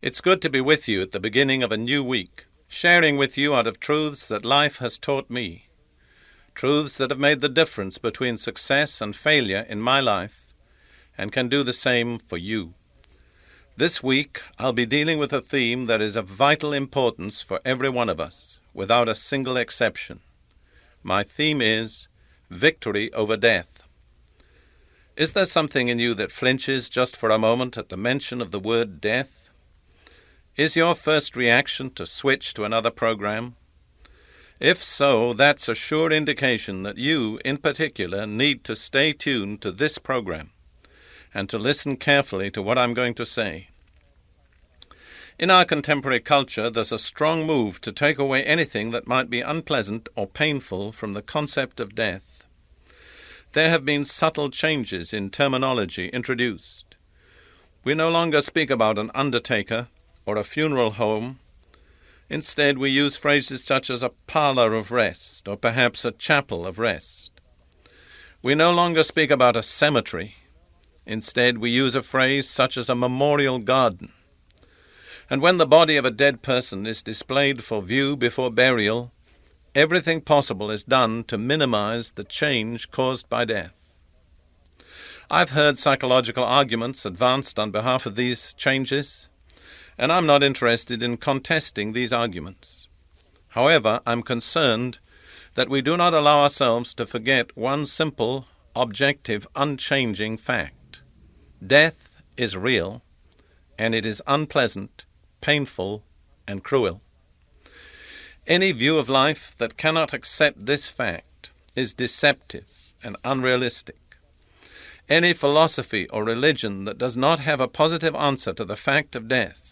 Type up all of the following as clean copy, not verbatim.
It's good to be with you at the beginning of a new week, sharing with you out of truths that life has taught me, truths that have made the difference between success and failure in my life and can do the same for you. This week, I'll be dealing with a theme that is of vital importance for every one of us, without a single exception. My theme is victory over death. Is there something in you that flinches just for a moment at the mention of the word death? Is your first reaction to switch to another program? If so, that's a sure indication that you, in particular, need to stay tuned to this program and to listen carefully to what I'm going to say. In our contemporary culture, there's a strong move to take away anything that might be unpleasant or painful from the concept of death. There have been subtle changes in terminology introduced. We no longer speak about an undertaker or a funeral home. Instead, we use phrases such as a parlor of rest or perhaps a chapel of rest. We no longer speak about a cemetery. Instead, we use a phrase such as a memorial garden. And when the body of a dead person is displayed for view before burial, everything possible is done to minimize the change caused by death. I've heard psychological arguments advanced on behalf of these changes, and I'm not interested in contesting these arguments. However, I'm concerned that we do not allow ourselves to forget one simple, objective, unchanging fact. Death is real, and it is unpleasant, painful, and cruel. Any view of life that cannot accept this fact is deceptive and unrealistic. Any philosophy or religion that does not have a positive answer to the fact of death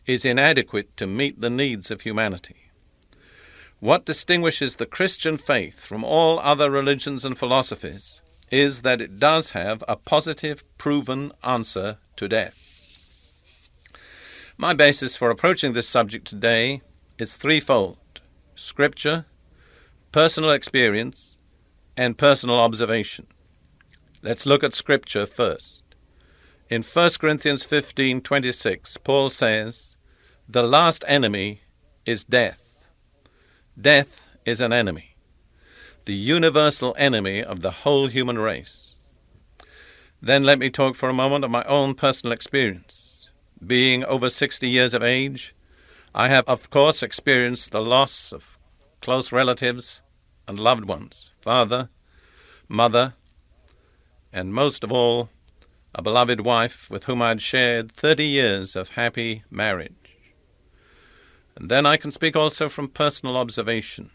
is inadequate to meet the needs of humanity. What distinguishes the Christian faith from all other religions and philosophies is that it does have a positive, proven answer to death. My basis for approaching this subject today is threefold: Scripture, personal experience, and personal observation. Let's look at Scripture first. In 1 Corinthians 15:26, Paul says, "The last enemy is death." Death is an enemy, the universal enemy of the whole human race. Then let me talk for a moment of my own personal experience. Being over 60 years of age, I have, of course, experienced the loss of close relatives and loved ones, father, mother, and most of all, a beloved wife with whom I had shared 30 years of happy marriage. And then I can speak also from personal observation.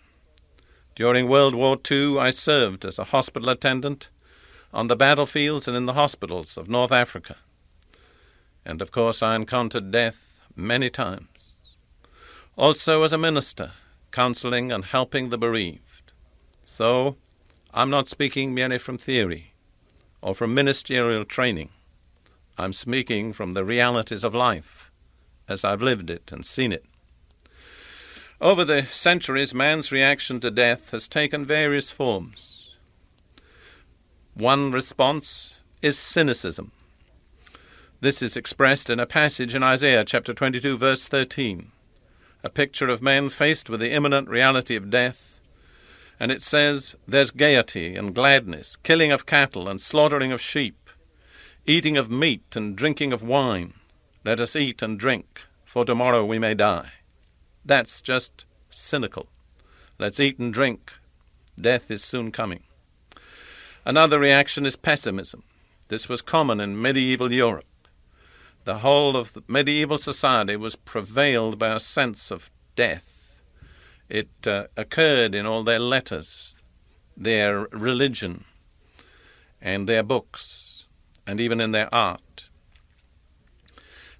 During World War II, I served as a hospital attendant on the battlefields and in the hospitals of North Africa. And of course, I encountered death many times. Also as a minister, counseling and helping the bereaved. So, I'm not speaking merely from theory or from ministerial training. I'm speaking from the realities of life as I've lived it and seen it. Over the centuries, man's reaction to death has taken various forms. One response is cynicism. This is expressed in a passage in Isaiah chapter 22, verse 13, a picture of men faced with the imminent reality of death. And it says, "There's gaiety and gladness, killing of cattle and slaughtering of sheep, eating of meat and drinking of wine. Let us eat and drink, for tomorrow we may die." That's just cynical. Let's eat and drink. Death is soon coming. Another reaction is pessimism. This was common in medieval Europe. The whole of the medieval society was prevailed by a sense of death. It occurred in all their letters, their religion, and their books, and even in their art.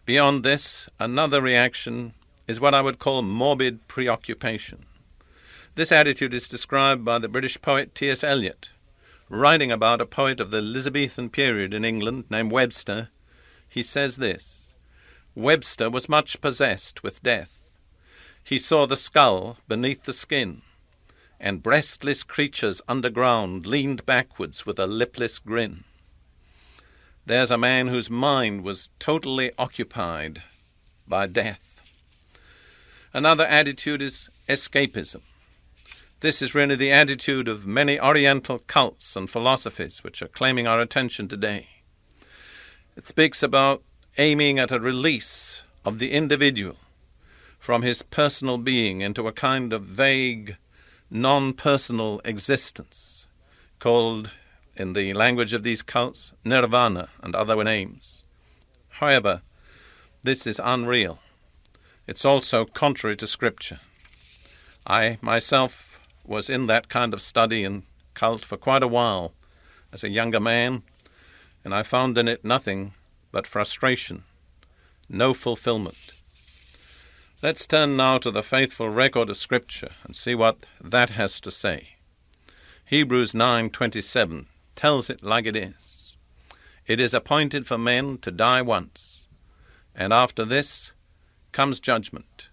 Beyond this, another reaction is what I would call morbid preoccupation. This attitude is described by the British poet T.S. Eliot, writing about a poet of the Elizabethan period in England named Webster. He says this: "Webster was much possessed with death. He saw the skull beneath the skin, and breastless creatures underground leaned backwards with a lipless grin." There's a man whose mind was totally occupied by death. Another attitude is escapism. This is really the attitude of many Oriental cults and philosophies which are claiming our attention today. It speaks about aiming at a release of the individual from his personal being into a kind of vague, non-personal existence, called, in the language of these cults, nirvana and other names. However, this is unreal. It's also contrary to Scripture. I myself was in that kind of study and cult for quite a while as a younger man, and I found in it nothing but frustration, no fulfillment. Let's turn now to the faithful record of Scripture and see what that has to say. Hebrews 9:27 tells it like it is. It is appointed for men to die once, and after this comes judgment.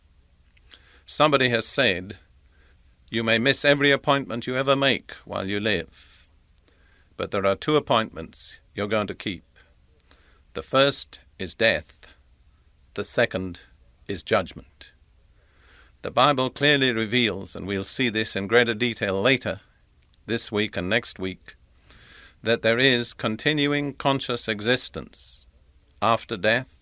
Somebody has said, you may miss every appointment you ever make while you live, but there are 2 appointments you're going to keep. The first is death. The second is judgment. The Bible clearly reveals, and we'll see this in greater detail later, this week and next week, that there is continuing conscious existence after death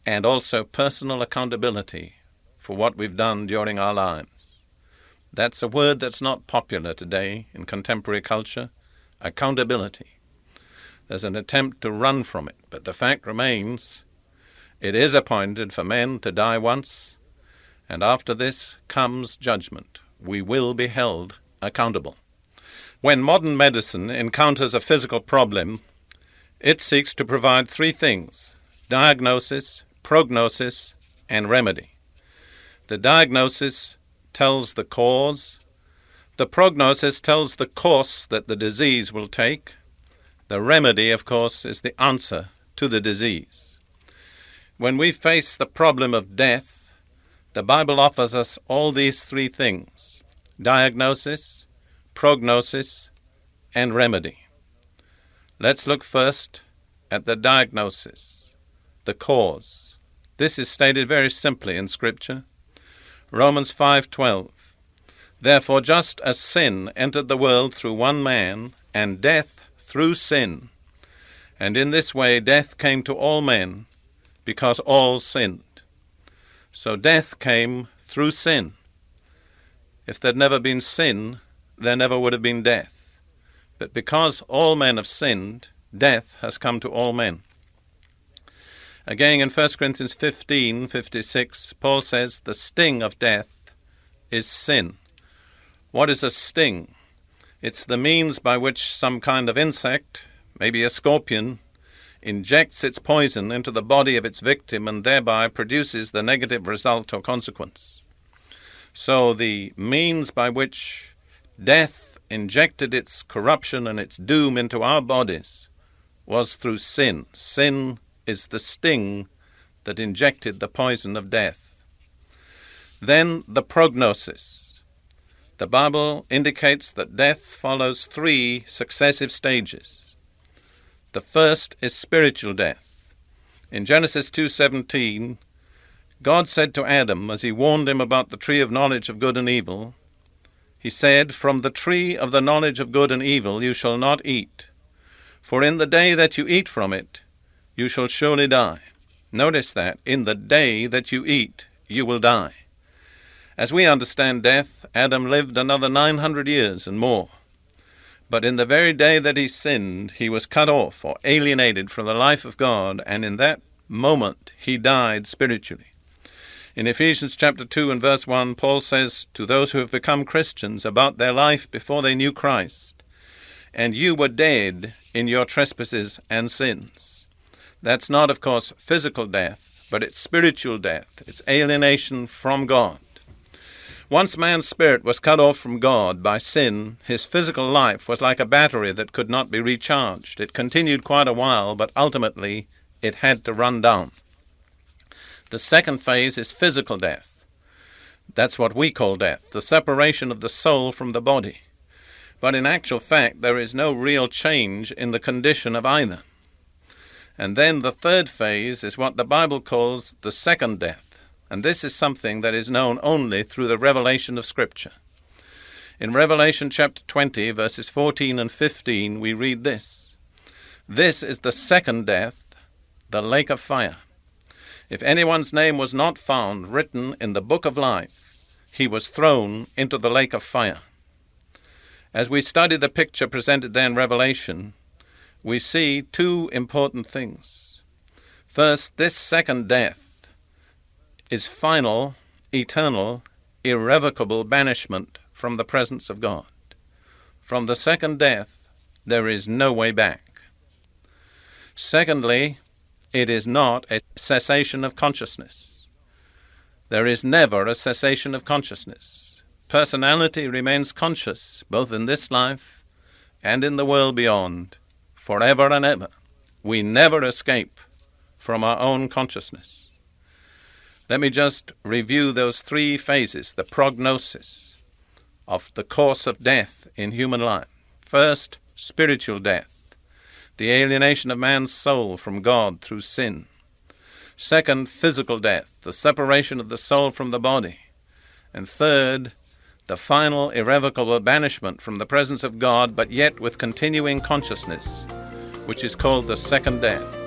and also personal accountability for what we've done during our lives. That's a word that's not popular today in contemporary culture, accountability. There's an attempt to run from it, but the fact remains, it is appointed for men to die once, and after this comes judgment. We will be held accountable. When modern medicine encounters a physical problem, it seeks to provide 3 things: diagnosis, prognosis, and remedy. The diagnosis tells the cause. The prognosis tells the course that the disease will take. The remedy, of course, is the answer to the disease. When we face the problem of death, the Bible offers us all these 3 things: diagnosis, prognosis, and remedy. Let's look first at the diagnosis, the cause. This is stated very simply in Scripture. Romans 5:12. Therefore, just as sin entered the world through one man, and death through sin, and in this way death came to all men, because all sinned. So death came through sin. If there'd never been sin, there never would have been death. But because all men have sinned, death has come to all men. Again, in 1 Corinthians 15:56, Paul says, the sting of death is sin. What is a sting? It's the means by which some kind of insect, maybe a scorpion, injects its poison into the body of its victim and thereby produces the negative result or consequence. So the means by which death injected its corruption and its doom into our bodies was through sin. Sin is the sting that injected the poison of death. Then the prognosis. The Bible indicates that death follows 3 successive stages. The first is spiritual death. In Genesis 2:17, God said to Adam, as he warned him about the tree of knowledge of good and evil, he said, from the tree of the knowledge of good and evil you shall not eat, for in the day that you eat from it, you shall surely die. Notice that, in the day that you eat, you will die. As we understand death, Adam lived another 900 years and more. But in the very day that he sinned, he was cut off or alienated from the life of God, and in that moment he died spiritually. In Ephesians chapter 2 and verse 1, Paul says to those who have become Christians about their life before they knew Christ, and you were dead in your trespasses and sins. That's not, of course, physical death, but it's spiritual death. It's alienation from God. Once man's spirit was cut off from God by sin, his physical life was like a battery that could not be recharged. It continued quite a while, but ultimately it had to run down. The second phase is physical death. That's what we call death, the separation of the soul from the body. But in actual fact, there is no real change in the condition of either. And then the third phase is what the Bible calls the second death. And this is something that is known only through the revelation of Scripture. In Revelation chapter 20, verses 14 and 15, we read this. This is the second death, the lake of fire. If anyone's name was not found written in the book of life, he was thrown into the lake of fire. As we study the picture presented there in Revelation, we see two important things. First, this second death is final, eternal, irrevocable banishment from the presence of God. From the second death, there is no way back. Secondly, it is not a cessation of consciousness. There is never a cessation of consciousness. Personality remains conscious, both in this life and in the world beyond, forever and ever. We never escape from our own consciousness. Let me just review those three phases, the prognosis of the course of death in human life. First, spiritual death, the alienation of man's soul from God through sin. Second, physical death, the separation of the soul from the body. And third, the final irrevocable banishment from the presence of God, but yet with continuing consciousness, which is called the second death.